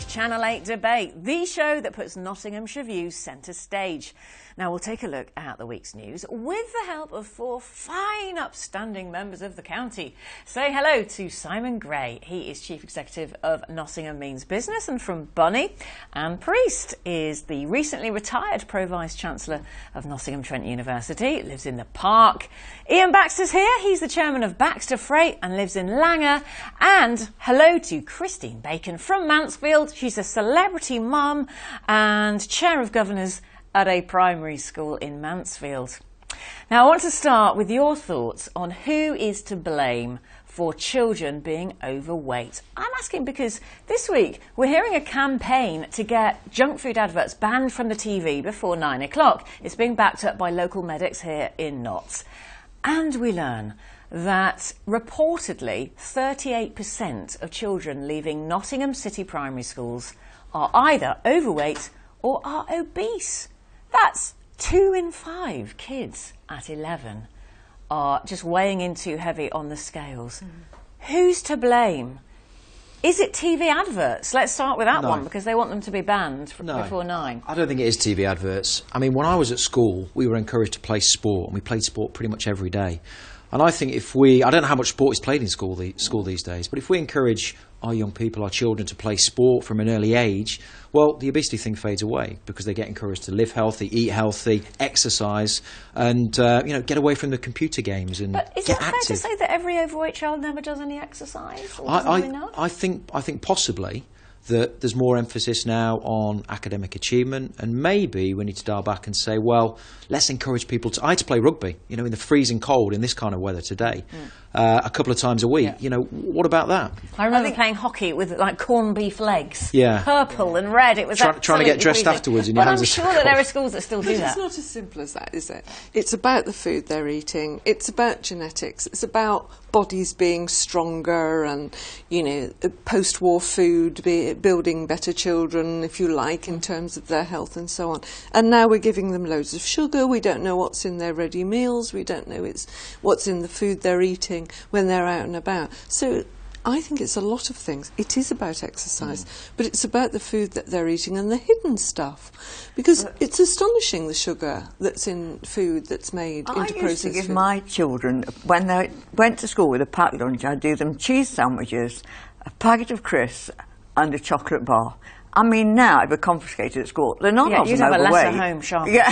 Channel 8 Debate, the show that puts Nottinghamshire views centre stage. Now we'll take a look at the week's news with the help of four fine upstanding members of the county. Say hello to Simon Gray. He is Chief Executive of Nottingham Means Business, and from Bunny. Anne Priest is the recently retired Pro-Vice-Chancellor of Nottingham Trent University, lives in the Park. Ian Baxter's here. He's the Chairman of Baxter Freight and lives in Langer. And hello to Christine Bacon from Mansfield. She's a celebrity mum and Chair of Governors at a primary school in Mansfield. Now I want to start with your thoughts on who is to blame for children being overweight. I'm asking because this week we're hearing a campaign to get junk food adverts banned from the TV before 9 o'clock. It's being backed up by local medics here in Notts. And we learn that reportedly 38% of children leaving Nottingham City primary schools are either overweight or are obese. That's 2 in 5 kids at 11 are just weighing in too heavy on the scales. Who's to blame? Is it TV adverts? Let's start with that one, because they want them to be banned before 9. I don't think it is TV adverts. I mean, when I was at school, we were encouraged to play sport, and we played sport pretty much every day. And I think I don't know how much sport is played in school these days, but if we encourage our young people, our children, to play sport from an early age, well, the obesity thing fades away because they get encouraged to live healthy, eat healthy, exercise, and get away from the computer games and But is get it fair active. to say that every overweight child never does any exercise? Or doesn't enough? I think possibly that there's more emphasis now on academic achievement, and maybe we need to dial back and say, well, let's encourage people to... I had to play rugby, in the freezing cold in this kind of weather today, a couple of times a week. Yeah. What about that? I remember playing hockey with like corned beef legs, Yeah. purple and red. It was trying to get dressed freezing. afterwards in your But hands I'm are sure so that there cold. are schools that still do But that. it's not as simple as that, is it? It's about the food they're eating. It's about genetics. It's about bodies being stronger and, post-war food, building better children, if you like, in terms of their health and so on. And now we're giving them loads of sugar. We don't know what's in their ready meals. We don't know what's in the food they're eating when they're out and about. So I think it's a lot of things. It is about exercise, but it's about the food that they're eating and the hidden stuff. Because it's astonishing, the sugar that's in food that's made into processed food. I used to give my children, when they went to school with a packed lunch, I'd do them cheese sandwiches, a packet of crisps and a chocolate bar. I mean, now it'd be confiscated at school. They're not You'd have a lesser home shop. Yeah.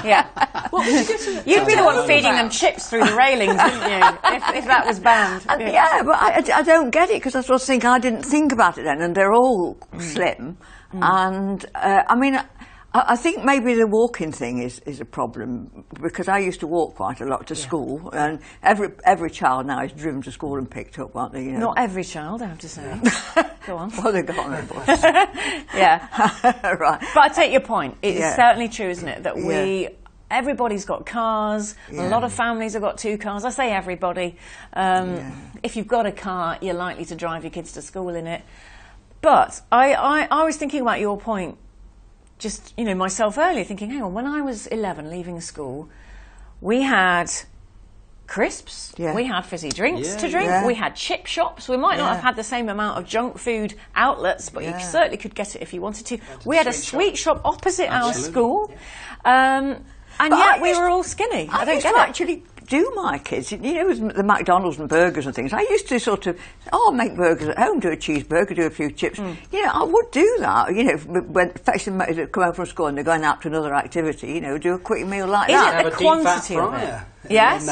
Yeah. What would you get to You'd be the one feeding them chips through the railings, wouldn't you, if that was banned? Yeah, but I don't get it, because I sort of think I didn't think about it then, and they're all slim. And, I think maybe the walking thing is a problem, because I used to walk quite a lot to school, and every child now is driven to school and picked up, aren't they? Not every child, I have to say. Go on. Well, they got on their bus. Yeah. Right. But I take your point. It is certainly true, isn't it, that everybody's got cars. A lot of families have got 2 cars. I say everybody. If you've got a car, you're likely to drive your kids to school in it. But I was thinking about your point, just, myself earlier, thinking, hang on, when I was 11 leaving school, we had crisps, we had fizzy drinks to drink, we had chip shops. We might not have had the same amount of junk food outlets, but you certainly could get it if you wanted to. We had a sweet shop opposite our school, and yet we were all skinny. I don't get it. Actually do my kids, the McDonald's and burgers and things. I used to sort of, make burgers at home, do a cheeseburger, do a few chips. I would do that. When fetching them come home from school and they're going out to another activity, do a quick meal like that. Is it the quantity of it? Yes.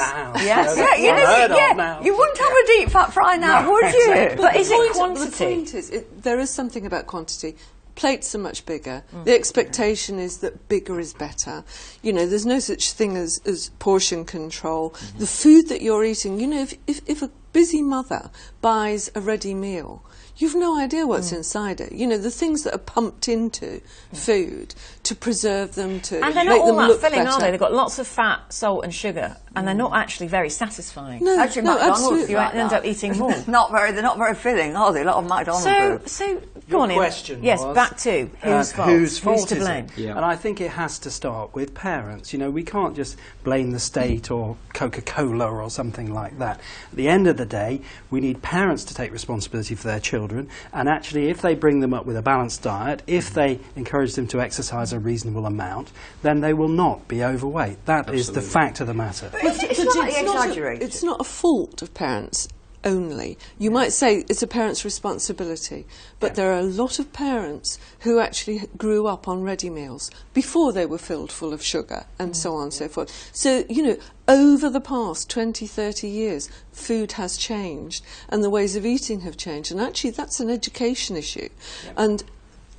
You wouldn't have a deep fat fry now, would you? But is it quantity? The point is, there is something about quantity. Plates are much bigger. The expectation is that bigger is better. There's no such thing as portion control. The food that you're eating, if a busy mother buys a ready meal, you've no idea what's inside it. The things that are pumped into food to preserve them, to and they're not make all them that look filling, better. are they? They've got lots of fat, salt and sugar, and they're not actually very satisfying. No, Actually, no, McDonald's, absolutely. You end up eating more. They're not very filling, are they? A lot of McDonald's burgers. So Go on, Ian. question yes, was, back to whose fault to is blame? it? Yeah. And I think it has to start with parents. You know, we can't just blame the state or Coca-Cola or something like that. At the end of the day, we need parents to take responsibility for their children, and actually if they bring them up with a balanced diet, if they encourage them to exercise a reasonable amount, then they will not be overweight. That is the fact of the matter. It's not a fault of parents only. You might say it's a parent's responsibility, but there are a lot of parents who actually grew up on ready meals before they were filled full of sugar and so on and so forth. So, you know, over the past 20, 30 years, food has changed and the ways of eating have changed. And actually that's an education issue. And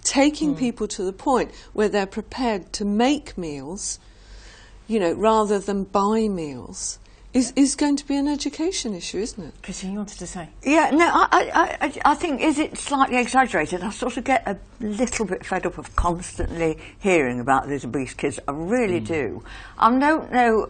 taking people to the point where they're prepared to make meals, you know, rather than buy meals, is going to be an education issue, isn't it? Christine, you wanted to say? Yeah, no, I think, is it slightly exaggerated? I sort of get a little bit fed up of constantly hearing about these obese kids. I really do. I don't know.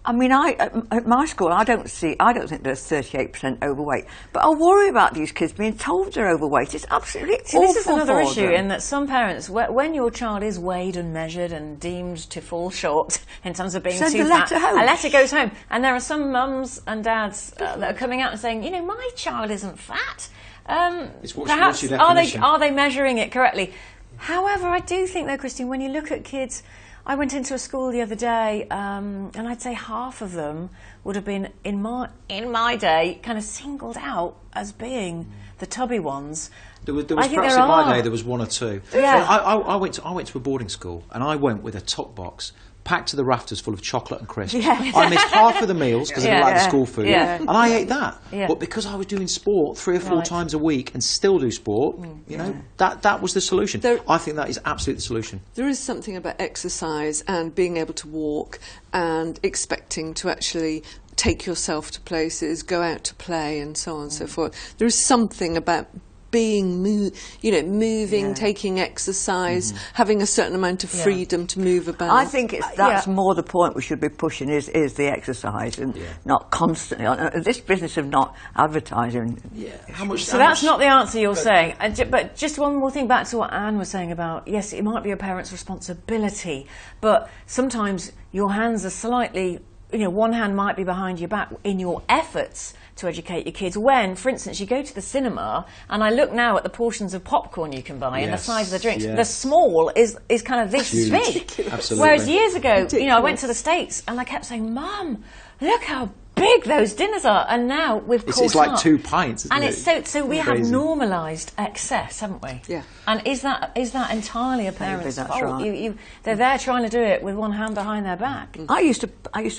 I mean, at my school, I don't think there's 38% overweight. But I worry about these kids being told they're overweight. It's absolutely awful. This is another for issue them. in that some parents, when your child is weighed and measured and deemed to fall short in terms of being Send too a fat, letter home. a letter goes home. And there are some mums and dads that are coming out and saying, you know, my child isn't fat. What's Perhaps your definition? are they measuring it correctly? However, I do think though, Christine, when you look at kids, I went into a school the other day, and I'd say half of them would have been in my day kind of singled out as being the tubby ones. There was I think perhaps there in my are. day there was one or two. Yeah. I went to a boarding school and I went with a top box packed to the rafters full of chocolate and crisps. Yeah. I missed half of the meals because I didn't like the school food, and I ate that. Yeah. But because I was doing sport 3 or 4 Right. times a week and still do sport, you know, that was the solution. I think that is absolutely the solution. There is something about exercise and being able to walk and expecting to actually take yourself to places, go out to play and so on and so forth. There is something about being, moving, taking exercise, having a certain amount of freedom to move about. I think that's more the point we should be pushing is the exercise and not constantly. This business of not advertising. Yeah. So that's not the answer you're saying. But just one more thing back to what Anne was saying about, yes, it might be a parent's responsibility, but sometimes your hands are slightly, one hand might be behind your back in your efforts to educate your kids. When, for instance, you go to the cinema, and I look now at the portions of popcorn you can buy and the size of the drinks, the small is kind of this Huge. big. Absolutely. Whereas years ago, I went to the States and I kept saying, Mum, look how big those dinners are. And now we've caught it's like up. 2 pints, isn't and it? it's so we have Crazy. normalised excess, haven't we? Yeah. And is that entirely a parent's that's fault? right. They're there trying to do it with one hand behind their back. I used to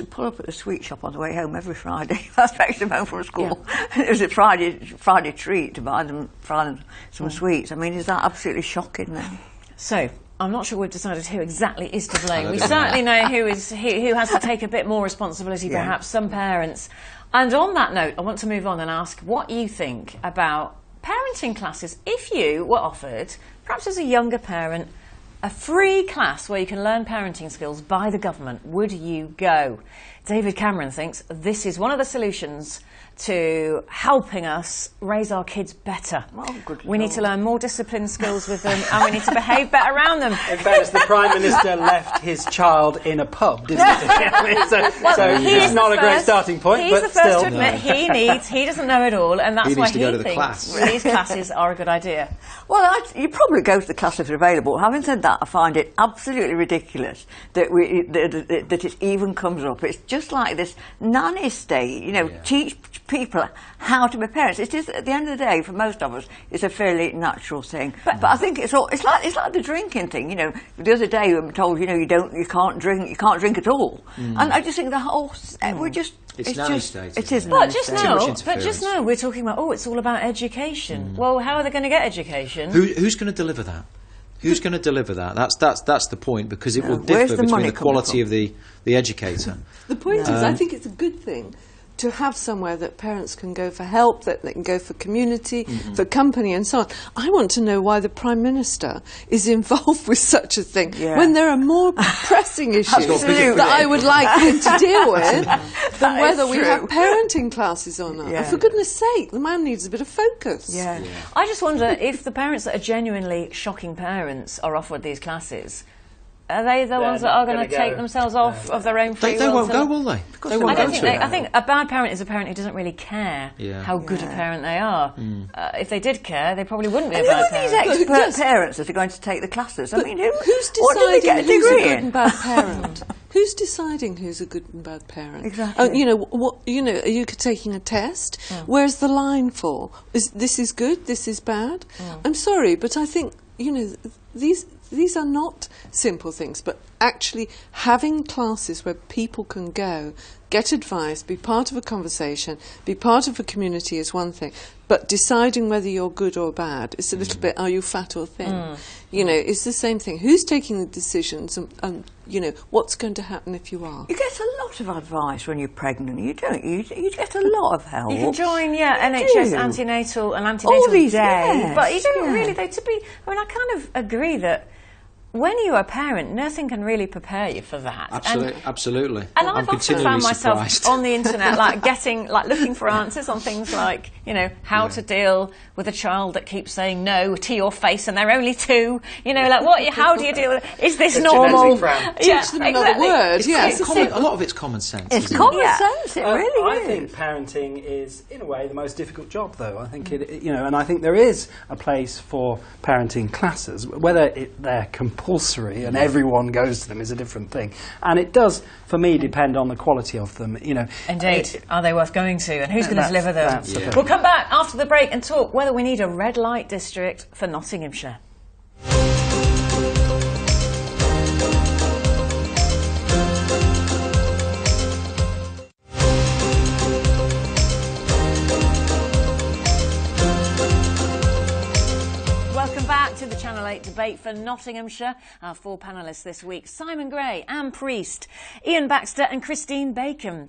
pull up at the sweet shop on the way home every Friday. I was fetching them home from school. It was a Friday treat to buy them some sweets. I mean, is that absolutely shocking then? So I'm not sure we've decided who exactly is to blame. We certainly know who has to take a bit more responsibility, perhaps some parents. And on that note, I want to move on and ask what you think about parenting classes. If you were offered, perhaps as a younger parent, a free class where you can learn parenting skills by the government, would you go? David Cameron thinks this is one of the solutions to helping us raise our kids better. Oh, good we need Lord. to learn more discipline skills with them, and we need to behave better around them. In fairness, the Prime Minister left his child in a pub, didn't he? so He it's is not the a great first- starting point, He's but the first still. to admit he doesn't know it all, and that's He why needs to he go to the thinks class. these classes are a good idea. Well, you probably go to the class if they're available. Having said that, I find it absolutely ridiculous that that it even comes up. It's just like this nanny state, teach people how to be parents. It's just, at the end of the day, for most of us, it's a fairly natural thing. But I think it's like the drinking thing. The other day we were told, you can't drink at all. And I just think the whole It's nanny state, It isn't is it? nanny But just state. now, we're talking about, it's all about education. Well, how are they going to get education? Who's going to deliver that? Who's going to deliver that? That's the point, because it will Where's differ the between money the quality coming of the educator. The point is, I think it's a good thing to have somewhere that parents can go for help, that they can go for community, for company and so on. I want to know why the Prime Minister is involved with such a thing when there are more pressing issues that I would like him to deal with than whether we have parenting classes or not. And for goodness sake, the man needs a bit of focus. I just wonder if the parents that are genuinely shocking parents are offered these classes, are they the ones that are going to take themselves off of their own free will? They won't go, will they? They won't go to it. I think a bad parent is a parent who doesn't really care how good a parent they are. If they did care, they probably wouldn't be a bad parent. Who are these expert parents that are going to take the classes? I mean, who's deciding who's a good and bad parent? Who's deciding who's a good and bad parent? Exactly. Are you taking a test? Where's the line for? This is good, this is bad? I'm sorry, but I think, these are not simple things, but actually having classes where people can go, get advice, be part of a conversation, be part of a community is one thing, but deciding whether you're good or bad is a little bit, are you fat or thin? It's the same thing. Who's taking the decisions and what's going to happen if you are? You get a lot of advice when you're pregnant, you don't. You get a lot of help. You can join, NHS antenatal and antenatal day, but you don't really, I kind of agree that when you're a parent, nothing can really prepare you for that. Absolutely. And I've often found myself on the internet, looking for answers on things like, how to deal with a child that keeps saying no to your face and they're only 2. How do you deal with it? Is this normal? Teach them another word. A lot of it's common sense. It's common sense. It really is. I think parenting is, in a way, the most difficult job, though. I think and I think there is a place for parenting classes, whether they're compulsory and everyone goes to them is a different thing. And it does, for me, depend on the quality of them. Indeed. Are they worth going to? And who's going to deliver them? We'll come back after the break and talk whether we need a red light district for Nottinghamshire. To the Channel 8 debate for Nottinghamshire. Our 4 panellists this week: Simon Gray, Anne Priest, Ian Baxter and Christine Bacon.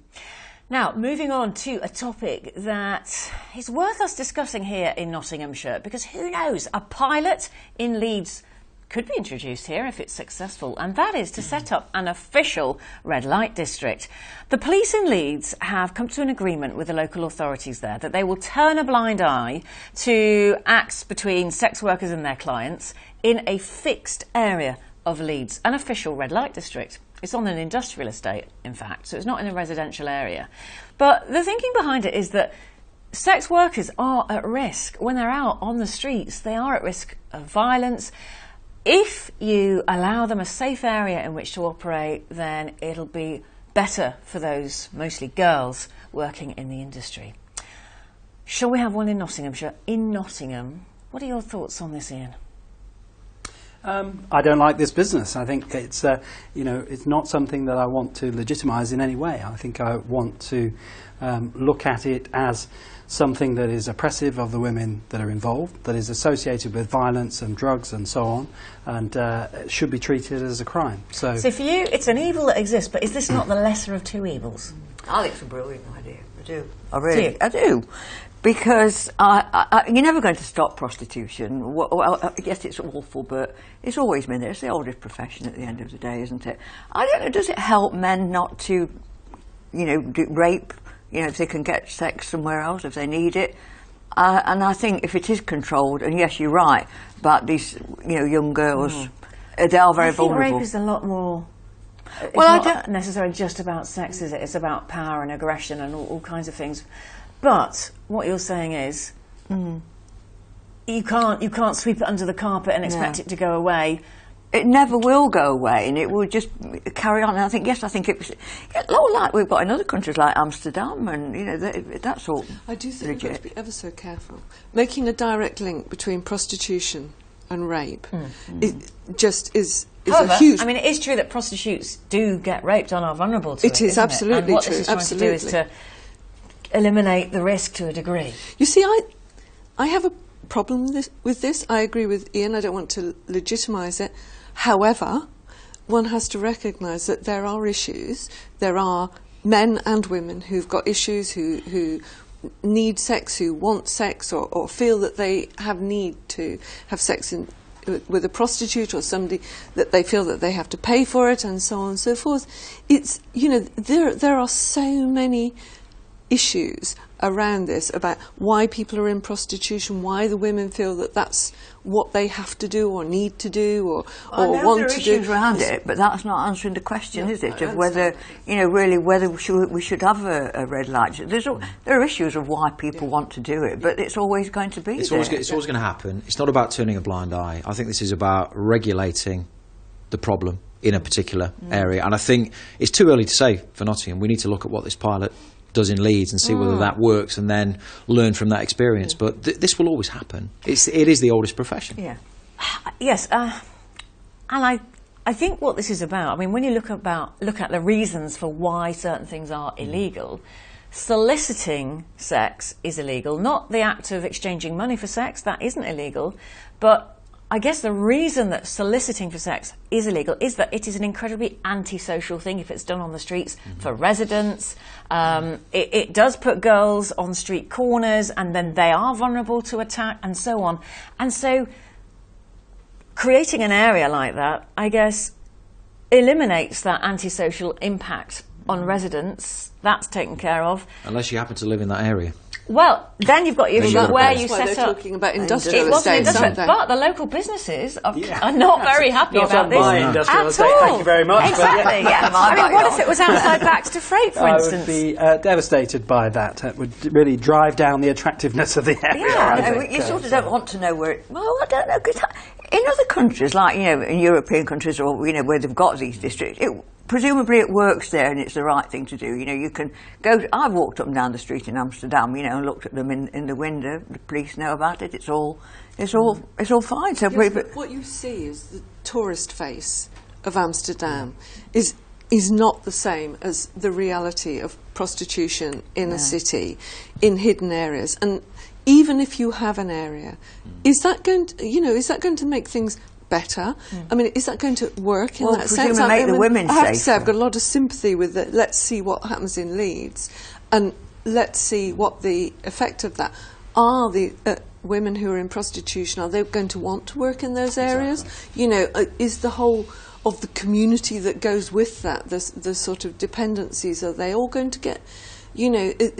Now, moving on to a topic that is worth us discussing here in Nottinghamshire, because who knows, a pilot in Leeds could be introduced here if it's successful, and that is to set up an official red light district. The police in Leeds have come to an agreement with the local authorities there that they will turn a blind eye to acts between sex workers and their clients in a fixed area of Leeds, an official red light district. It's on an industrial estate, in fact, so it's not in a residential area. But the thinking behind it is that sex workers are at risk. When they're out on the streets, they are at risk of violence. If you allow them a safe area in which to operate, then it'll be better for those, mostly girls, working in the industry. Shall we have one in Nottinghamshire? In Nottingham, what are your thoughts on this, Ian? I don't like this business. I think it's it's not something that I want to legitimise in any way. I think I want to look at it as something that is oppressive of the women that are involved, that is associated with violence and drugs and so on, and should be treated as a crime. So for you, it's an evil that exists, but is this not the lesser of 2 evils? I think it's a brilliant idea. I do. I do. Because you're never going to stop prostitution. Yes, it's awful, but it's always been there. It's the oldest profession at the end of the day, isn't it? I don't know, does it help men not to, do rape? If they can get sex somewhere else, if they need it. And I think if it is controlled, and yes, you're right, but these, young girls, they are very vulnerable. I think rape is a lot more... It's not necessarily just about sex, is it? It's about power and aggression and all kinds of things. But what you're saying is, you can't sweep it under the carpet and expect it to go away. It never will go away, and it will just carry on. And I think it was a lot like we've got in other countries like Amsterdam, and that's all. I do think we've got to be ever so careful. Making a direct link between prostitution and rape it just is However, a huge. I mean, it is true that prostitutes do get raped and are vulnerable to it. It is absolutely and what true. this is trying to do is to eliminate the risk to a degree. You see, I have a problem with this. I agree with Ian. I don't want to legitimise it. However, one has to recognise that there are issues. There are men and women who've got issues, who need sex, who want sex, or feel that they have need to have sex with a prostitute or somebody, that they feel that they have to pay for it, and so on and so forth. It's, there are so many issues around this about why people are in prostitution, why the women feel that that's what they have to do or need to do or want to do. There are issues around it, but that's not answering the question, is it? Of whether, really, whether we should have a red light. There are issues of why people want to do it, but it's always going to be it's there. Always going to happen. It's not about turning a blind eye. I think this is about regulating the problem in a particular area. And I think it's too early to say for Nottingham. We need to look at what this pilot does in Leeds and see whether that works, and then learn from that experience. But this will always happen. It is the oldest profession. Yeah. Yes, and I think what this is about, I mean, when you look at the reasons for why certain things are illegal, soliciting sex is illegal, not the act of exchanging money for sex, that isn't illegal, but I guess the reason that soliciting for sex is illegal is that it is an incredibly antisocial thing if it's done on the streets for residents. It does put girls on street corners, and then they are vulnerable to attack and so on. And so creating an area like that, I guess, eliminates that antisocial impact on residents. That's taken care of. Unless you happen to live in that area. Well, then you've got the issue of where you That's why set they're up. talking about industrial It wasn't estates, industrial, aren't they? but the local businesses are not very happy Not about on this my industrial at estate, all. thank you very much. Exactly. Yeah. I mean, what if it was outside Baxter Freight, for I instance? would be devastated by that. It would really drive down the attractiveness of the area. Yeah, I think. You sort of don't want to know where it... Well, I don't know, because in other countries, like, in European countries or, where they've got these districts, presumably it works there and it's the right thing to do. You can go... I've walked up and down the street in Amsterdam, and looked at them in the window. The police know about it. It's all fine. So, But what you see is the tourist face of Amsterdam is not the same as the reality of prostitution in a city, in hidden areas. And even if you have an area, is that going to make things better? I mean, is that going to work in that sense? Make the women I have to safer. say, I've got a lot of sympathy with it. Let's see what happens in Leeds, and let's see what the effect of that are. The women who are in prostitution, are they going to want to work in those areas? Is the whole of the community that goes with that, the sort of dependencies, are they all going to get,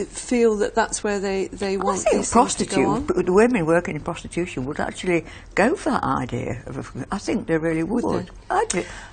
feel that that's where they want these things to go on? The women working in prostitution would actually go for that idea. I think they really would.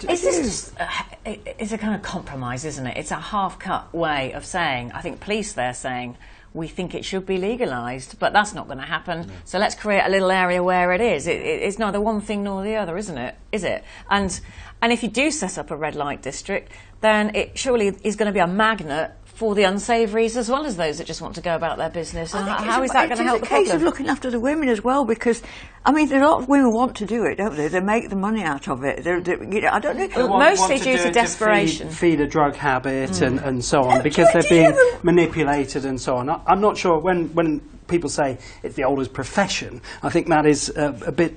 It's a kind of compromise, isn't it? It's a half-cut way of saying, I think police, they're saying, we think it should be legalised, but that's not going to happen. So let's create a little area where it is. It's neither one thing nor the other, isn't it? Is it? And if you do set up a red light district, then it surely is going to be a magnet for the unsavouries as well as those that just want to go about their business. And how is that going to help the problem? It's a case of looking after the women as well, because, I mean, a lot of women want to do it, don't they? They make the money out of it. I don't know. Well, mostly due to desperation. Feed a drug habit and so on, because they're being manipulated and so on. I'm not sure when people say it's the oldest profession, I think that is a bit,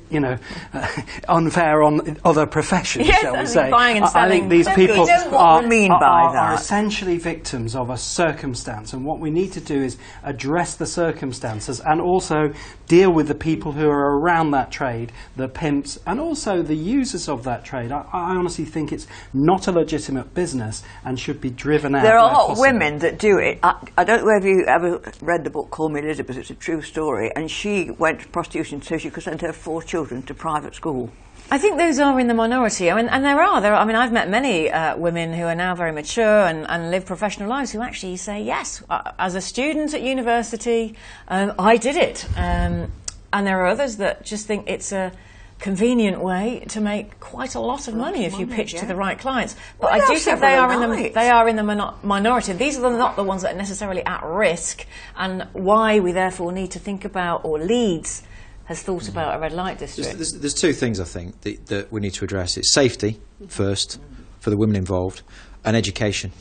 unfair on other professions, shall we say. Buying and selling. I think these people are essentially victims of a circumstance, and what we need to do is address the circumstances and also deal with the people who are around that trade, the pimps, and also the users of that trade. I honestly think it's not a legitimate business and should be driven out. There are a lot of women that do it. I don't know if you ever read the book Call Me Elizabeth. It's a true story, and she went to prostitution so she could send her 4 children to private school. I think those are in the minority. I mean, and there are. I mean, I've met many women who are now very mature and live professional lives who actually say, yes, as a student at university, I did it. And there are others that just think it's a convenient way to make quite a lot of money if you pitch to the right clients. But I do think they are in the minority. These are not the ones that are necessarily at risk, and why we therefore need to think about, or Leeds has thought about, a red light district. There's 2 things I think that we need to address. It's safety first for the women involved, and education.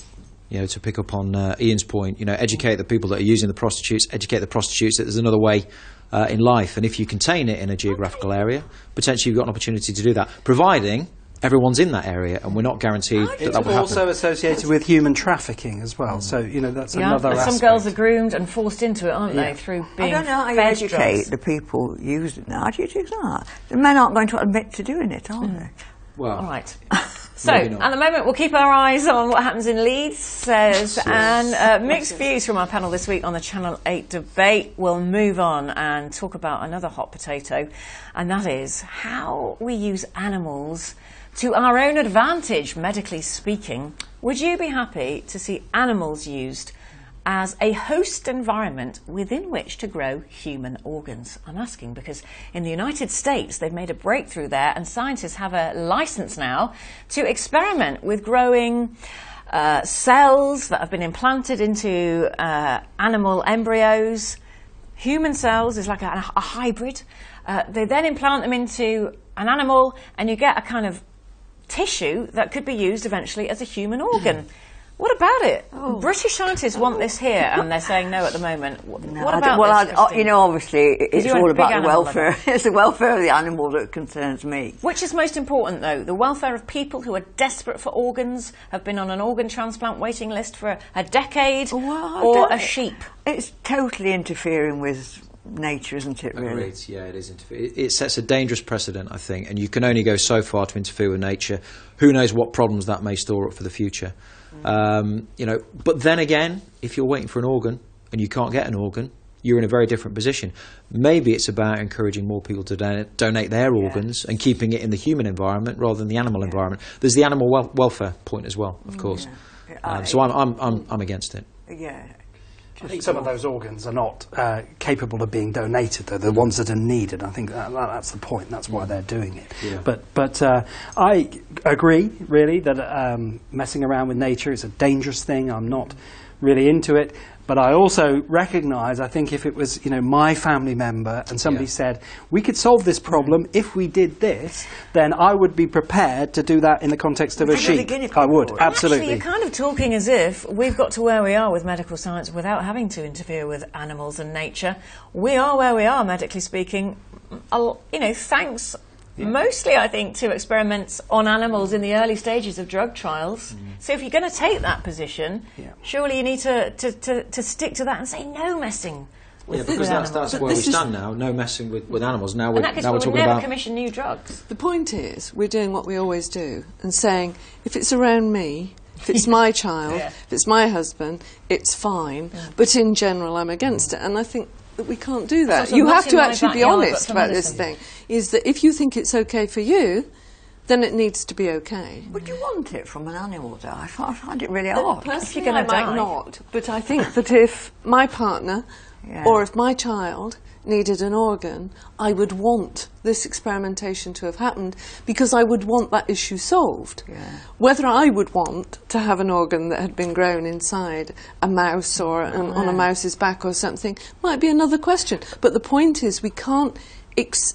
To pick up on Ian's point, educate the people that are using the prostitutes, educate the prostitutes that there's another way in life, and if you contain it in a geographical area, potentially you've got an opportunity to do that, providing everyone's in that area, and we're not guaranteed that It's that will happen. also associated with human trafficking as well. So, that's another aspect. Some girls are groomed and forced into it, aren't they, through being I don't know how you fed educate drugs. the people using it. How do you do that? The men aren't going to admit to doing it, are they? Well, All right. So, Maybe not. at the moment, we'll keep our eyes on what happens in Leeds, says Anne. Mixed views from our panel this week on the Channel 8 debate. We'll move on and talk about another hot potato, and that is how we use animals to our own advantage, medically speaking. Would you be happy to see animals used as a host environment within which to grow human organs? I'm asking because in the United States they've made a breakthrough there, and scientists have a license now to experiment with growing cells that have been implanted into animal embryos. Human cells is like a hybrid. They then implant them into an animal, and you get a kind of tissue that could be used eventually as a human organ. What about it? British scientists want this here, and they're saying no at the moment. What about this, Christine? Obviously, it's you're a all big about the animal welfare. It's the welfare of the animal that concerns me. Which is most important, though? The welfare of people who are desperate for organs, have been on an organ transplant waiting list for a decade, or a sheep? It's totally interfering with nature, isn't it, really? Agreed. Yeah, it is. It sets a dangerous precedent, I think, and you can only go so far to interfere with nature. Who knows what problems that may store up for the future? But then again, if you're waiting for an organ and you can't get an organ, you're in a very different position. Maybe it's about encouraging more people to donate their organs and keeping it in the human environment rather than the animal environment. There's the animal welfare point as well, of course. So I'm against it. Yeah. I think some of those organs are not capable of being donated, though, the ones that are needed. I think that's the point. That's why they're doing it. Yeah. But I agree, really, that messing around with nature is a dangerous thing. I'm not really into it. But I also recognise, I think if it was, my family member and somebody said, we could solve this problem if we did this, then I would be prepared to do that in the context of a sheep. I would, absolutely. Actually, you're kind of talking as if we've got to where we are with medical science without having to interfere with animals and nature. We are where we are, medically speaking, thanks mostly, I think, to experiments on animals in the early stages of drug trials. So if you're going to take that position, surely you need to stick to that and say no messing with because animals. that's where we stand now. No messing with animals. Now we're we'll talking never about commission new drugs. The point is, we're doing what we always do and saying, if it's around me, if it's my child, if it's my husband, it's fine. But in general, I'm against it. And I think that we can't do that. You have to actually be honest about this thing, is that if you think it's okay for you, then it needs to be okay. Would you want it from an animal, though? I find it really odd. Personally, gonna I might die. not, but I think that if my partner or if my child needed an organ, I would want this experimentation to have happened because I would want that issue solved. Whether I would want to have an organ that had been grown inside a mouse or on a mouse's back or something might be another question. But the point is, we can't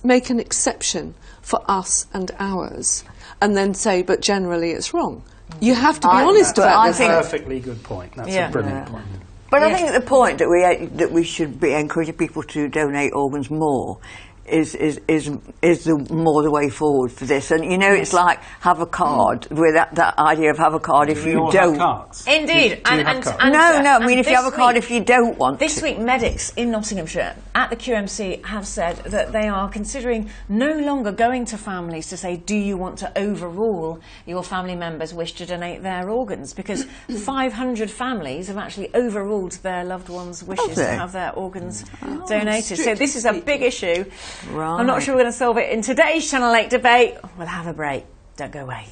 make an exception for us and ours and then say, but generally it's wrong. You have to be honest about this. That's a perfectly good point. That's a brilliant point. But I think the point that we should be encouraging people to donate organs more is the way forward for this. And it's like have a card with that idea of have a card if you don't. Indeed. Do you have cards? And No, I mean if you have a card week, if you don't want This to. week, medics in Nottinghamshire at the QMC have said that they are considering no longer going to families to say, do you want to overrule your family members' wish to donate their organs? Because 500 families have actually overruled their loved ones' wishes to have their organs donated. So this is a big issue. Right. I'm not sure we're going to solve it in today's Channel 8 debate. We'll have a break. Don't go away.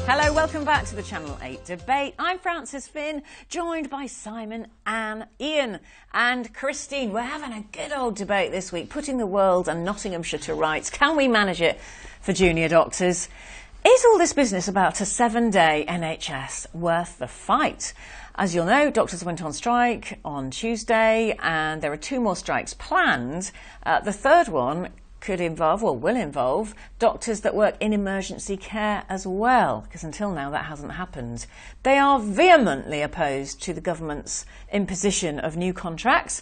Hello, welcome back to the Channel 8 debate. I'm Frances Finn, joined by Simon, Anne, Ian and Christine. We're having a good old debate this week, putting the world and Nottinghamshire to rights. Can we manage it for junior doctors? Is all this business about a 7-day NHS worth the fight? As you'll know, doctors went on strike on Tuesday and there are 2 more strikes planned. The third one could involve, or will involve, doctors that work in emergency care as well, because until now that hasn't happened. They are vehemently opposed to the government's imposition of new contracts.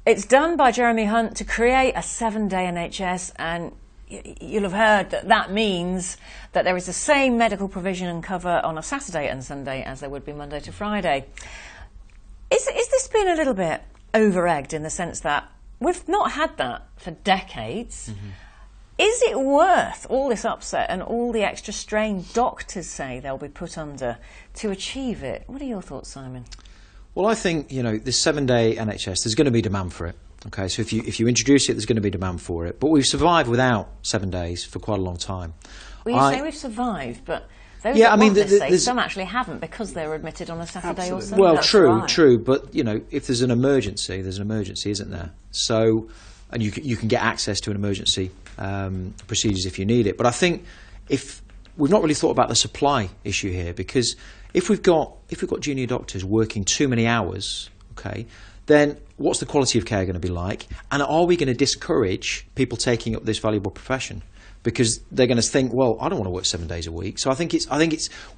It's done by Jeremy Hunt to create a 7-day NHS, and you'll have heard that that means that there is the same medical provision and cover on a Saturday and Sunday as there would be Monday to Friday. Is this been a little bit over-egged in the sense that we've not had that for decades? Mm-hmm. Is it worth all this upset and all the extra strain doctors say they'll be put under to achieve it? What are your thoughts, Simon? Well, I think, this 7-day NHS, there's going to be demand for it. Okay, so if you introduce it, there's going to be demand for it. But we've survived without 7 days for quite a long time. Well, you say we've survived, but those that want this say some actually haven't because they were admitted on a Saturday or Sunday. Well, true. But, if there's an emergency, isn't there? So, and you can get access to an emergency procedures if you need it. But I think if we've not really thought about the supply issue here, because if we've got junior doctors working too many hours, okay, then what's the quality of care going to be like? And are we going to discourage people taking up this valuable profession? Because they're going to think, well, I don't want to work 7 days a week. So I think it's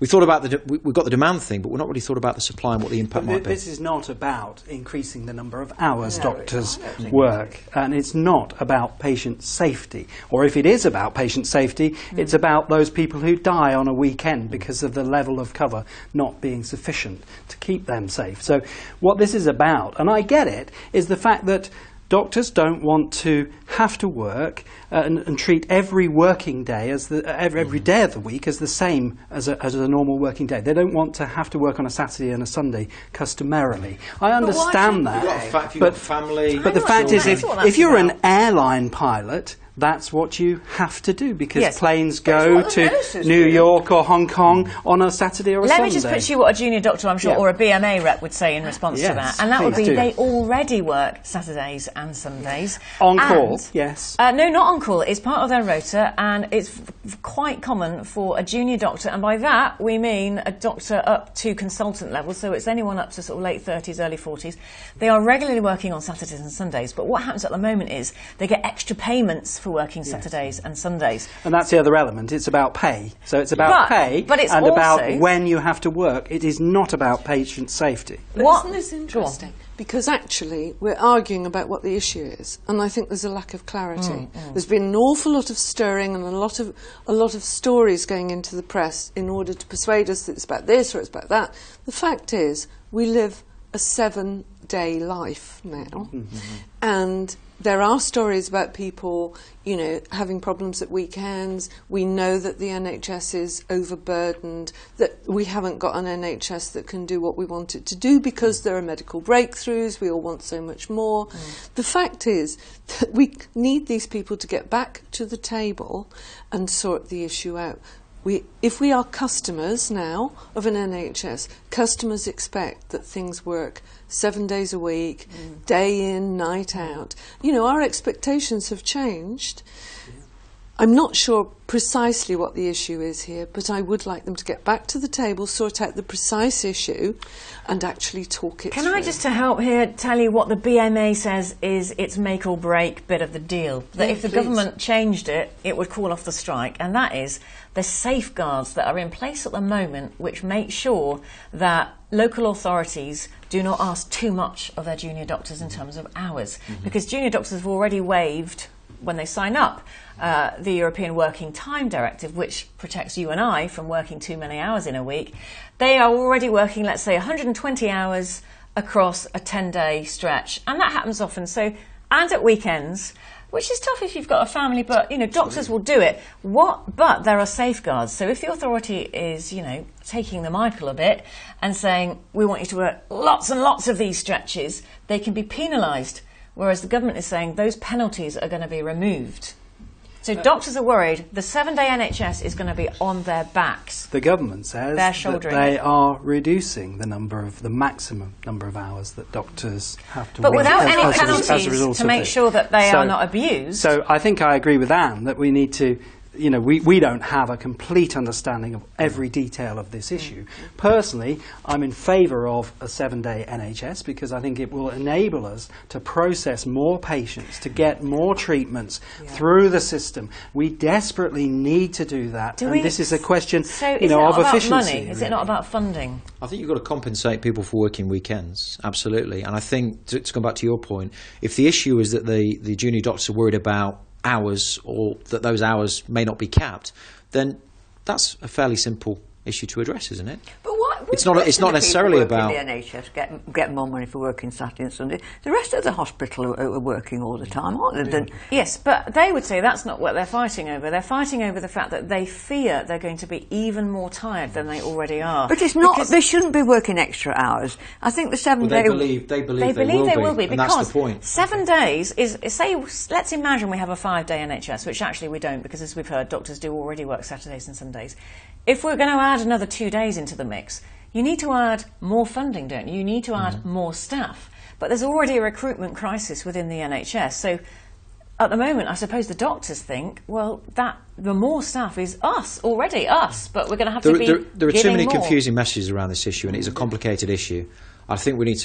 we thought about we've got the demand thing, but we've not really thought about the supply and what the impact might be. This is not about increasing the number of hours doctors work, and it's not about patient safety. Or if it is about patient safety, it's about those people who die on a weekend because of the level of cover not being sufficient to keep them safe. So what this is about, and I get it, is the fact that doctors don't want to have to work and treat every working day as every day of the week as the same as a normal working day. They don't want to have to work on a Saturday and a Sunday customarily. I understand that. You've got family. But the fact is, if you're an airline pilot, that's what you have to do because planes go to New York or Hong Kong on a Saturday or a Sunday. Let me just put to you what a junior doctor, I'm sure, or a BMA rep would say in response to that. And that would be they already work Saturdays and Sundays. On call, yes. No, not on call. It's part of their rota, and it's quite common for a junior doctor, and by that we mean a doctor up to consultant level, so it's anyone up to sort of late 30s, early 40s. They are regularly working on Saturdays and Sundays, but what happens at the moment is they get extra payments for working Saturdays and Sundays. And that's the other element. It's about pay. So it's about pay but it's and also about when you have to work. It is not about patient safety. But isn't this interesting? Because actually we're arguing about what the issue is, and I think there's a lack of clarity. There's been an awful lot of stirring and a lot of stories going into the press in order to persuade us that it's about this or it's about that. The fact is we live a 7-day life now, and there are stories about people, having problems at weekends. We know that the NHS is overburdened, that we haven't got an NHS that can do what we want it to do because there are medical breakthroughs. We all want so much more. The fact is that we need these people to get back to the table and sort the issue out. If we are customers now of an NHS, customers expect that things work 7 days a week, day in, night out. Our expectations have changed. I'm not sure precisely what the issue is here, but I would like them to get back to the table, sort out the precise issue, and actually talk it through. Can I just, to help here, tell you what the BMA says is its make or break bit of the deal? That if the government changed it, it would call off the strike, and that is the safeguards that are in place at the moment which make sure that local authorities do not ask too much of their junior doctors in terms of hours, because junior doctors have already waived, when they sign up, the European Working Time Directive, which protects you and I from working too many hours in a week. They are already working, let's say, 120 hours across a 10-day stretch, and that happens often. So, and at weekends, which is tough if you've got a family, but doctors will do it. But there are safeguards. So if the authority is, taking the Michael a bit and saying we want you to work lots and lots of these stretches, they can be penalised. Whereas the government is saying those penalties are going to be removed. So doctors are worried the 7-day NHS is going to be on their backs. The government says that they are reducing the maximum number of hours that doctors have to work. But without any penalties to make sure that they are not abused. So I think I agree with Anne that we need to you know, we don't have a complete understanding of every detail of this issue. Personally, I'm in favour of a 7-day NHS because I think it will enable us to process more patients, to get more treatments through the system. We desperately need to do that, this is a question, of efficiency. Money? Is it not about funding? I think you've got to compensate people for working weekends, absolutely. And I think, to come back to your point, if the issue is that the junior doctors are worried about hours, or that those hours may not be capped, then that's a fairly simple issue to address, isn't it? But what? It's not necessarily about the NHS get more money for working Saturday and Sunday. The rest of the hospital are working all the time, aren't they? Yes, but they would say that's not what they're fighting over. They're fighting over the fact that they fear they're going to be even more tired than they already are. But it's not. They shouldn't be working extra hours. I think the 7-day. They believe they will be, because that's the point. 7 days is say. Let's imagine we have a 5-day NHS, which actually we don't, because as we've heard, doctors do already work Saturdays and Sundays. If we're going to add another 2 days into the mix, you need to add more funding, don't you? You need to add more staff. But there's already a recruitment crisis within the NHS. So at the moment, I suppose the doctors think, well, that the more staff is us, but we're going to have to be There are too many more. confusing messages around this issue, and it's a complicated issue. I think we need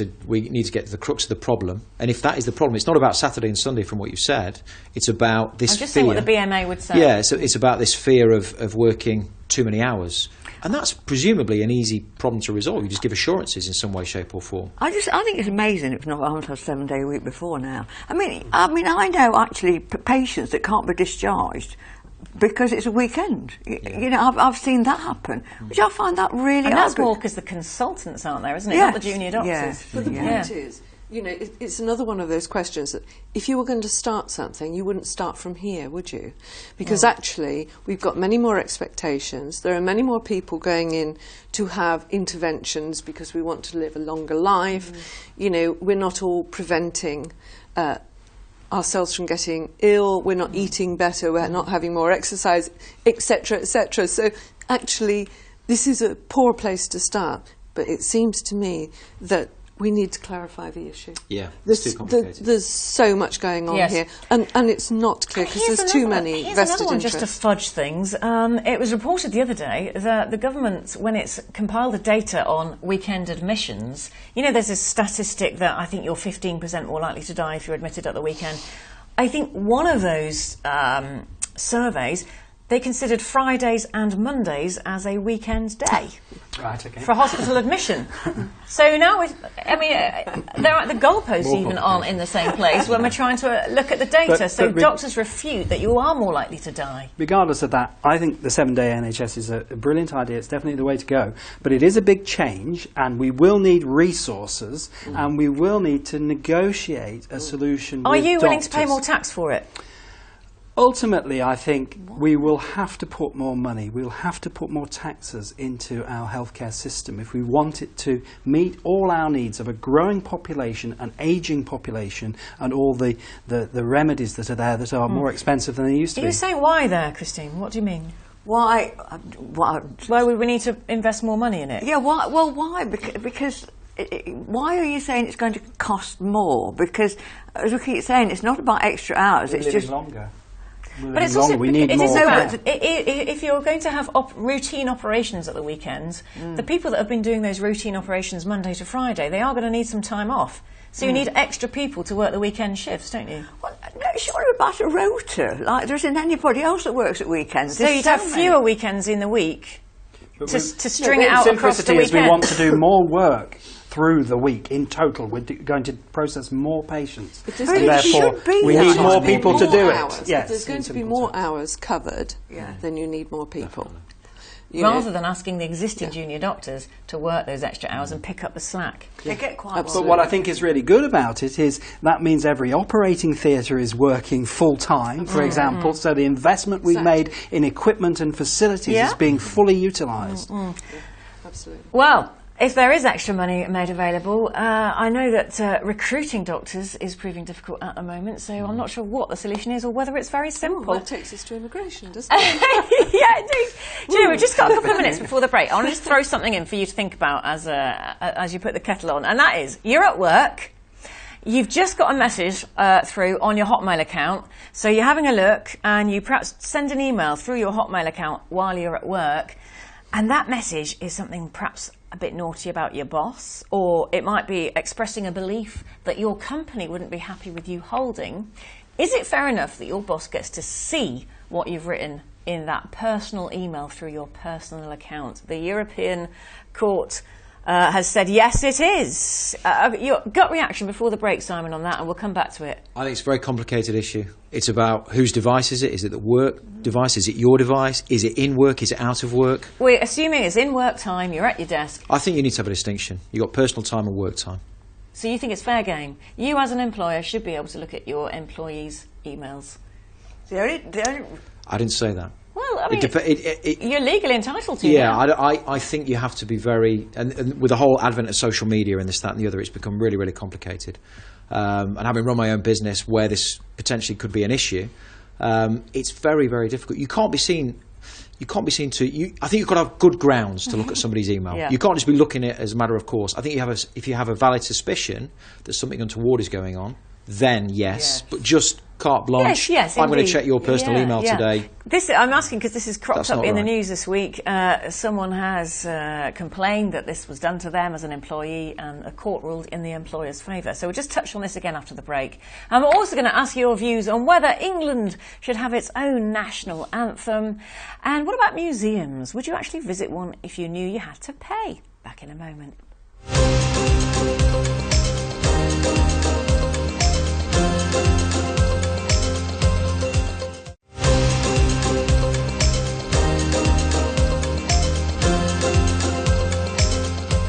to get to the crux of the problem. And if that is the problem, it's not about Saturday and Sunday from what you've said. It's about this fear. I'm just saying what the BMA would say. Yeah, so it's about this fear of working too many hours. And that's presumably an easy problem to resolve. You just give assurances in some way, shape or form. I think it's amazing it's not almost a 7-day week before now. I mean, I know actually patients that can't be discharged because it's a weekend. You know, I've seen that happen, which I find that really And that's odd. more because the consultants aren't there, isn't it? Yes, Not the junior doctors. yes. But the point is, you know, it's another one of those questions that if you were going to start something, you wouldn't start from here, would you? Because actually, we've got many more expectations. There are many more people going in to have interventions because we want to live a longer life. You know, we're not all preventing ourselves from getting ill. We're not eating better. We're not having more exercise, etc., etc. So actually, this is a poor place to start. But it seems to me that we need to clarify the issue. Yeah, it's too complicated. There's so much going on here, and it's not clear because there's too many Here's vested another one interests. just to fudge things. It was reported the other day that the government, when it's compiled the data on weekend admissions, you know, there's a statistic that I think you're 15% more likely to die if you're admitted at the weekend. I think one of those surveys, they considered Fridays and Mondays as a weekend day. Right, okay. For hospital admission. So now, the goalposts even aren't in the same place when we're trying to look at the data. So doctors refute that you are more likely to die. Regardless of that, I think the 7-day NHS is a brilliant idea. It's definitely the way to go. But it is a big change, and we will need resources, and we will need to negotiate a solution Are with you willing to doctors. pay more tax for it? Ultimately, I think we will have to put more money, we'll have to put more taxes into our healthcare system if we want it to meet all our needs of a growing population, an ageing population, and all the remedies that are there that are more expensive than they used to be. You say why there, Christine? What do you mean? Why? Why would we need to invest more money in it? Yeah, why? Well, why? Because why are you saying it's going to cost more? Because, as we keep saying, it's not about extra hours. It's just longer. But it's also, we need it more. is about, if you're going to have routine operations at the weekends, the people that have been doing those routine operations Monday to Friday, they are going to need some time off. So you need extra people to work the weekend shifts, don't you? Well, no, it's not about a rota. Like there isn't anybody else that works at weekends. So you'd have fewer weekends in the week to string it the out across the simplicity is weekend. we want to do more work through the week in total. We're going to process more patients, But and therefore we need more people to do it. Yes, if there's going to be more hours covered, then you need more people. Rather than asking the existing junior doctors to work those extra hours and pick up the slack. They get quite. But what I think is really good about it is that means every operating theatre is working full time, for example, so the investment we've made in equipment and facilities is being fully utilised. Absolutely. Well, if there is extra money made available, I know that recruiting doctors is proving difficult at the moment, so I'm not sure what the solution is or whether it's very simple. That takes us to immigration, doesn't it? Yeah, indeed. Do you know, we've just got a couple of minutes before the break. I want to just throw something in for you to think about as you put the kettle on, and that is, you're at work, you've just got a message through on your Hotmail account, so you're having a look and you perhaps send an email through your Hotmail account while you're at work, and that message is something perhaps a bit naughty about your boss, or it might be expressing a belief that your company wouldn't be happy with you holding. Is it fair enough that your boss gets to see what you've written in that personal email through your personal account? The European Court has said yes, it is. Your gut reaction before the break, Simon, on that, and we'll come back to it. I think it's a very complicated issue. It's about whose device is it? Is it the work device? Is it your device? Is it in work? Is it out of work? We're assuming it's in work time, you're at your desk. I think you need to have a distinction. You've got personal time and work time. So you think it's fair game? You as an employer should be able to look at your employees' emails. I didn't say that. Well, I mean, you're legally entitled to. Yeah, I think you have to be very, and with the whole advent of social media and this, that and the other, it's become really, really complicated. And having run my own business where this potentially could be an issue, it's very, very difficult. You can't be seen to. I think you've got to have good grounds to look at somebody's email. Yeah. You can't just be looking at it as a matter of course. I think if you have a valid suspicion that something untoward is going on, then yes. But just carte blanche. Yes, I'm going indeed. to check your personal email today. I'm asking because this has cropped up in the right. news this week. Someone has complained that this was done to them as an employee, and a court ruled in the employer's favour. So we'll just touch on this again after the break. I'm also going to ask your views on whether England should have its own national anthem. And what about museums? Would you actually visit one if you knew you had to pay? Back in a moment.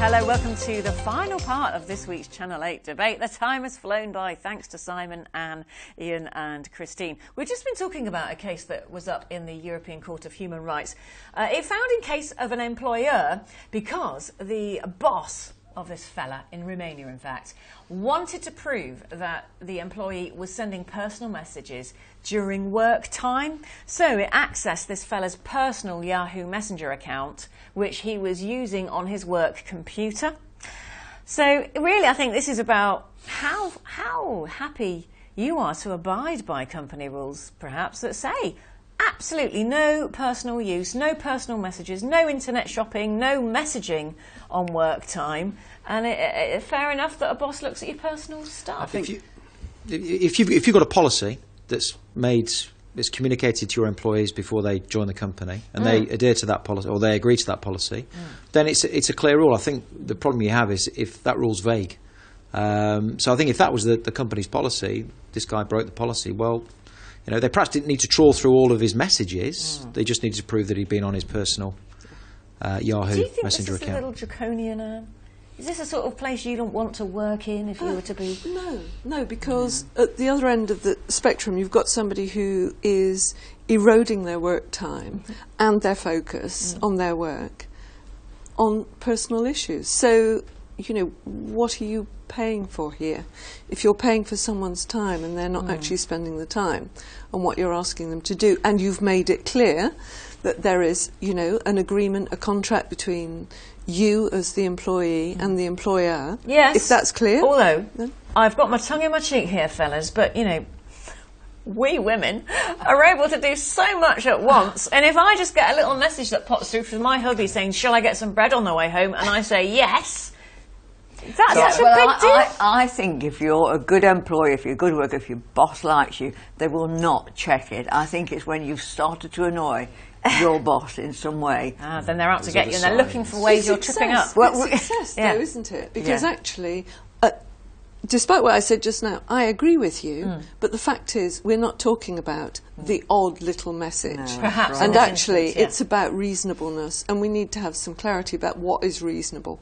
Hello, welcome to the final part of this week's Channel 8 debate. The time has flown by, thanks to Simon, Anne, Ian and Christine. We've just been talking about a case that was up in the European Court of Human Rights. It found in case of an employer because the boss of this fella, in Romania in fact, wanted to prove that the employee was sending personal messages during work time. So it accessed this fella's personal Yahoo Messenger account, which he was using on his work computer. So really, I think this is about how happy you are to abide by company rules, perhaps, that say absolutely no personal use, no personal messages, no internet shopping, no messaging on work time. And fair enough that a boss looks at your personal stuff. If you've got a policy that's communicated to your employees before they join the company, and they adhere to that policy, or they agree to that policy, then it's a clear rule. I think the problem you have is if that rule's vague. So I think if that was the company's policy, this guy broke the policy. Well, they perhaps didn't need to trawl through all of his messages. They just needed to prove that he'd been on his personal Yahoo Messenger account. Do you think this is a little draconian? Is this a sort of place you don't want to work in if you were to be... No, because at the other end of the spectrum, you've got somebody who is eroding their work time and their focus on their work on personal issues. So, what are you paying for here? If you're paying for someone's time and they're not actually spending the time on what you're asking them to do, and you've made it clear that there is, an agreement, a contract between you as the employee and the employer. Yes. If that's clear. Although, I've got my tongue in my cheek here, fellas, but, we women are able to do so much at once. And if I just get a little message that pops through from my hubby saying, shall I get some bread on the way home? And I say, yes. That's such a big deal. I think if you're a good employee, if you're a good worker, if your boss likes you, they will not check it. I think it's when you've started to annoy your boss in some way. Then they're out to get you, and they're looking for ways you're tripping up. Well, it's success, though, isn't it? Because actually, despite what I said just now, I agree with you, but the fact is we're not talking about the odd little message. No, perhaps. And actually, it's about reasonableness, and we need to have some clarity about what is reasonable.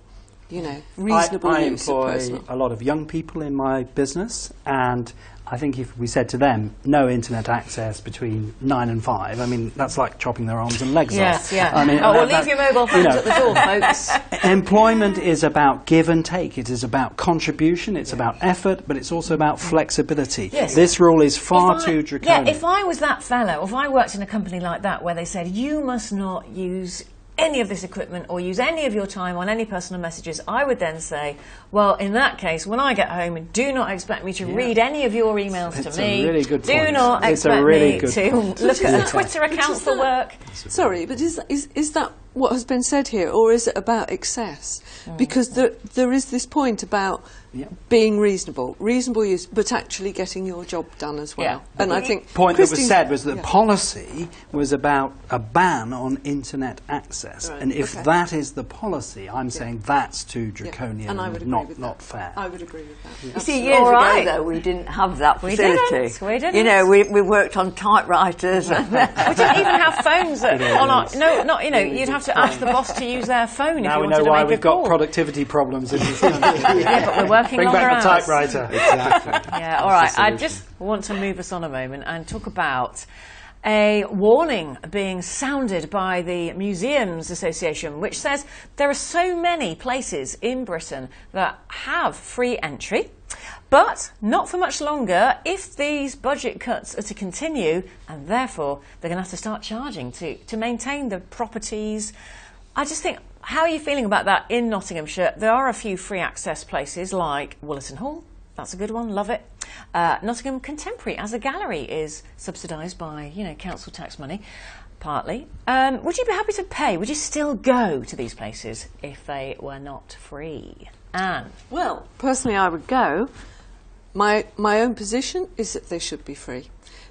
Reasonable I use of employ personal. a lot of young people in my business, and I think if we said to them, no internet access between 9 and 5, I mean, that's like chopping their arms and legs off. Yeah. I mean, leave your mobile phones at the door, folks. Employment is about give and take. It is about contribution. It's about effort, but it's also about flexibility. Yes. This rule is far too draconian. Yeah, if I was that fellow, if I worked in a company like that where they said, you must not use any of this equipment or use any of your time on any personal messages, I would then say, well, in that case, when I get home, do not expect me to read any of your emails to me. It's a really good Do point. not It's a expect really me good to point. look at a Twitter account for work. Sorry, but is that what has been said here, or is it about excess? Because there is this point about being reasonable use, but actually getting your job done as well. Yeah. And I think The point that was Christine's- said was that policy was about a ban on internet access, Right, and if okay. that is the policy, I'm saying that's too draconian and I would agree not with not that. fair. I would agree with that. You see, years All right. ago, though, we didn't have that We facility. didn't, we didn't. You know, we worked on typewriters. And We didn't even have phones on our... not, you know, you'd have to ask the boss to use their phone Now if we you know wanted to why make we've a got call. productivity problems in this country. Yeah, but we're working Bring longer back the hours. typewriter. Exactly. Yeah, all right. I just want to move us on a moment and talk about a warning being sounded by the Museums Association, which says there are so many places in Britain that have free entry, but not for much longer if these budget cuts are to continue, and therefore they're going to have to start charging to maintain the properties. I just think, how are you feeling about that in Nottinghamshire? There are a few free access places like Willerton Hall. That's a good one, love it. Nottingham Contemporary as a gallery is subsidised by, council tax money, partly. Would you be happy to pay? Would you still go to these places if they were not free? Anne? Well, personally, I would go. My own position is that they should be free.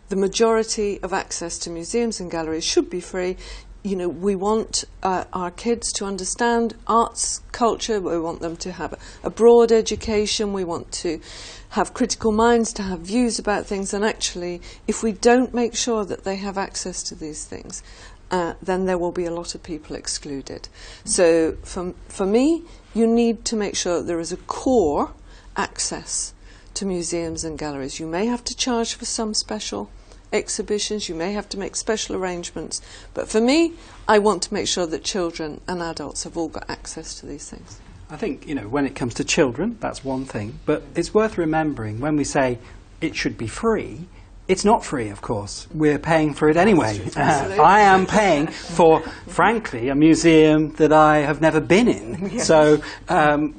The majority of access to museums and galleries should be free. We want our kids to understand arts, culture. We want them to have a broad education. We want to have critical minds, to have views about things. And actually, if we don't make sure that they have access to these things, then there will be a lot of people excluded. So for me, you need to make sure that there is a core access to museums and galleries. You may have to charge for some special exhibitions, you may have to make special arrangements, but for me, I want to make sure that children and adults have all got access to these things. I think, when it comes to children, that's one thing, but it's worth remembering when we say it should be free, it's not free, of course. We're paying for it anyway. I am paying for, frankly, a museum that I have never been in. Yeah. So, I'm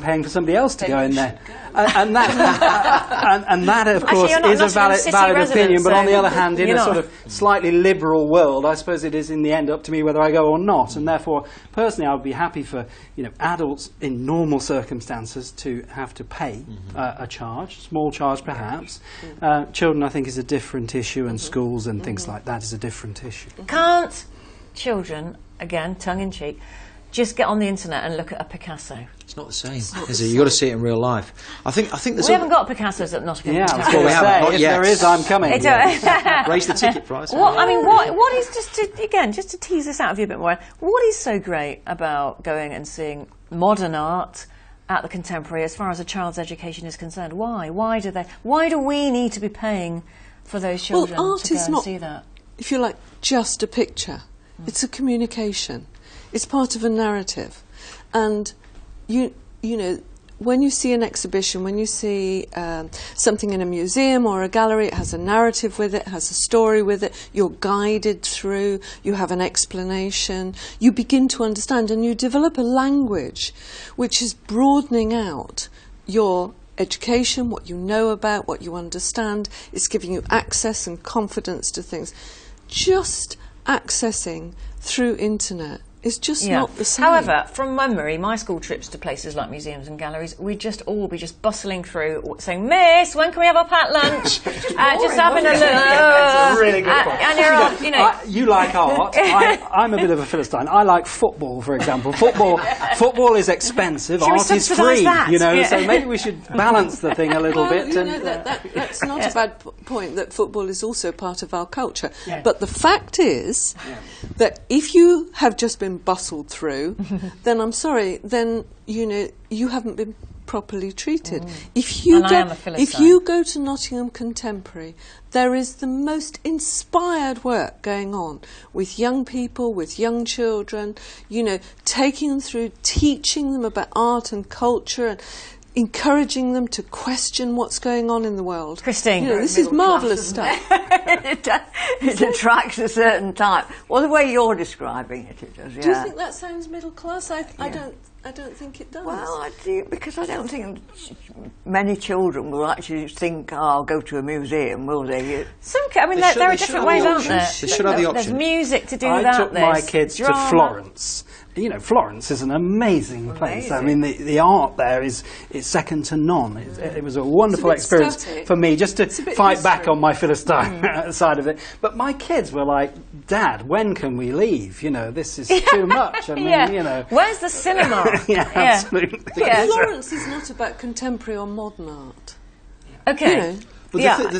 paying for somebody else to go in there. And that, of course, is a valid opinion. But on the other hand, in a sort of slightly liberal world, I suppose it is in the end up to me whether I go or not. And therefore, personally, I would be happy for adults in normal circumstances to have to pay a charge, small charge perhaps. Children, I think, is a different issue, and schools and things like that is a different issue. Can't children, again, tongue-in-cheek, just get on the internet and look at a Picasso? It's not the same, is it? You've got to see it in real life. I think there's we haven't got Picassos at Nottingham. Yeah, well, we haven't, not if yet. there is, I'm coming. Raise the ticket price. What is, just to tease this out of you a bit more, what is so great about going and seeing modern art at the Contemporary as far as a child's education is concerned? Why do we need to be paying for those children to go and see that? If you like, just a picture. It's a communication. It's part of a narrative. And when you see an exhibition, when you see something in a museum or a gallery, it has a narrative with it, has a story with it, you're guided through, you have an explanation, you begin to understand, and you develop a language which is broadening out your education, what you know about, what you understand. It's giving you access and confidence to things. Just accessing through internet is just not the same. However, from memory, my school trips to places like museums and galleries, we'd just all be just bustling through, saying, "Miss, when can we have our packed lunch?" Just having a look. That's a really good point. And you're off, you like art. I'm a bit of a Philistine. I like football, for example. Football is expensive. Art is free. So maybe we should balance the thing a little bit. That's not a bad point. That football is also part of our culture. Yeah. But the fact is that if you have just been bustled through, then I'm sorry, then you haven't been properly treated. If you go to Nottingham Contemporary, there is the most inspired work going on with young people, with young children, taking them through, teaching them about art and culture, and encouraging them to question what's going on in the world. Christine. You know, this is marvellous stuff. It attracts a certain type. Well, the way you're describing it, it does, yeah. Do you think that sounds middle class? I don't think it does. Well, I do, because I don't think many children will actually think, oh, I'll go to a museum, will they? I mean, there are different ways, aren't there? They should have the option. There's music to do that. I took my kids drama. to Florence. You know, Florence is an amazing place. I mean, the art there is second to none. It was a wonderful experience static. for me, just to fight back on my Philistine side of it. But my kids were like, Dad, when can we leave? You know, this is too much. I mean, you know. Where's the cinema? Yeah, absolutely. Yeah. Florence is not about contemporary or modern art. Okay. You know, But the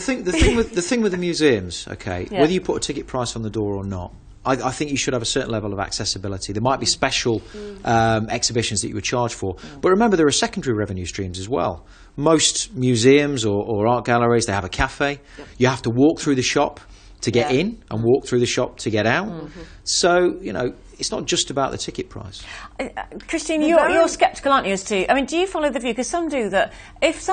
thing with the museums, okay, whether you put a ticket price on the door or not, I think you should have a certain level of accessibility. There might be special exhibitions that you would charge for. But remember, there are secondary revenue streams as well. Most museums or art galleries, they have a cafe. Yep. You have to walk through the shop to get in and walk through the shop to get out. So, you know, it's not just about the ticket price. Christine, you're sceptical, aren't you, as to... I mean, do you follow the view? Because some do that if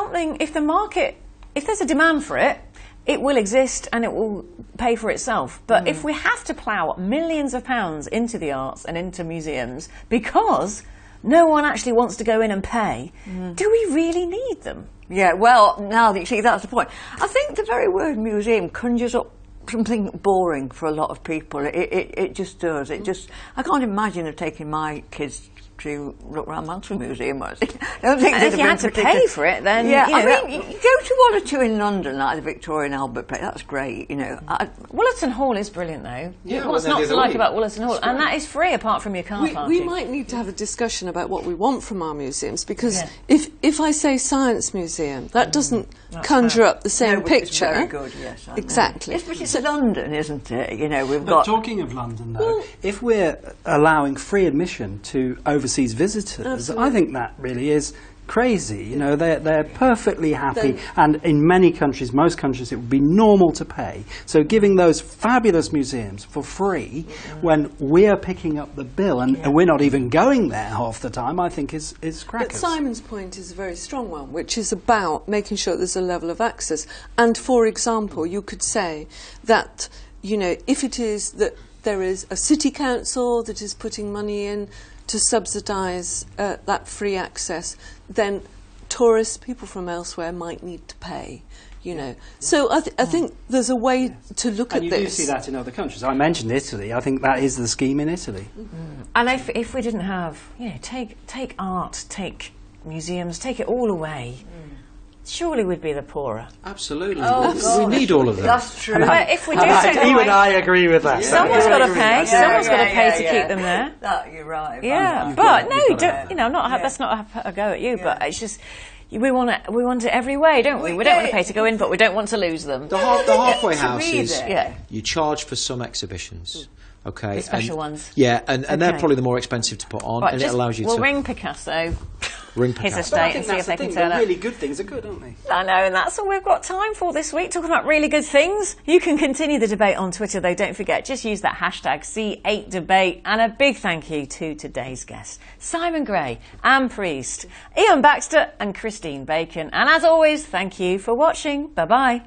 there's a demand for it, it will exist and it will pay for itself. But if we have to plough millions of pounds into the arts and into museums because no one actually wants to go in and pay, do we really need them? Yeah, well, now that you see, that's the point. I think the very word museum conjures up something boring for a lot of people. It just does. I can't imagine of taking my kids to look around Mansfield Museum. I don't think if you had to pay for it, then I mean, you go to one or two in London, like the Victoria and Albert Place. That's great, you know. Wollerton Hall is brilliant, though. Yeah, what's not to like about Wollerton Hall? And that is free apart from your car parking. We might need to have a discussion about what we want from our museums, because if I say science museum, that doesn't conjure up the same picture. It's very good, yes. Exactly. It's London, isn't it? You know, we've But got. talking of London, though, if we're allowing free admission to overseas visitors, Absolutely. I think that really is crazy. You know, they're perfectly happy, and in many countries, most countries, it would be normal to pay. So giving those fabulous museums for free when we're picking up the bill and we're not even going there half the time, I think is crackers. But Simon's point is a very strong one, which is about making sure there's a level of access. And for example, you could say that, you know, if it is that there is a city council that is putting money in to subsidise that free access, then tourists, people from elsewhere, might need to pay. You know, so I think there's a way to look at this. And you do see that in other countries. I mentioned Italy. I think that is the scheme in Italy. And if we didn't have, you know, take art, take museums, take it all away, surely we'd be the poorer. Absolutely. Oh, we need all of that. That's true. But if we do take them You away, and I agree with that. someone's got to pay. Someone's got to pay to keep them there. You're right. Yeah, but no, don't, you know, let's not have a go at you. But it's just we want it every way, don't we? We don't want to pay to go in, but we don't want to lose them. The halfway house is Yeah. you charge for some exhibitions. Okay, The special ones. Yeah, and they're probably the more expensive to put on, Right, and it allows you we'll to ring Picasso, ring his Picasso. estate, and see if they can turn The up. really good things are good, aren't they? I know, and that's all we've got time for this week, talking about really good things. You can continue the debate on Twitter, though. Don't forget, just use that hashtag C8Debate. And a big thank you to today's guests, Simon Gray, Anne Priest, Ian Baxter and Christine Bacon. And as always, thank you for watching. Bye-bye.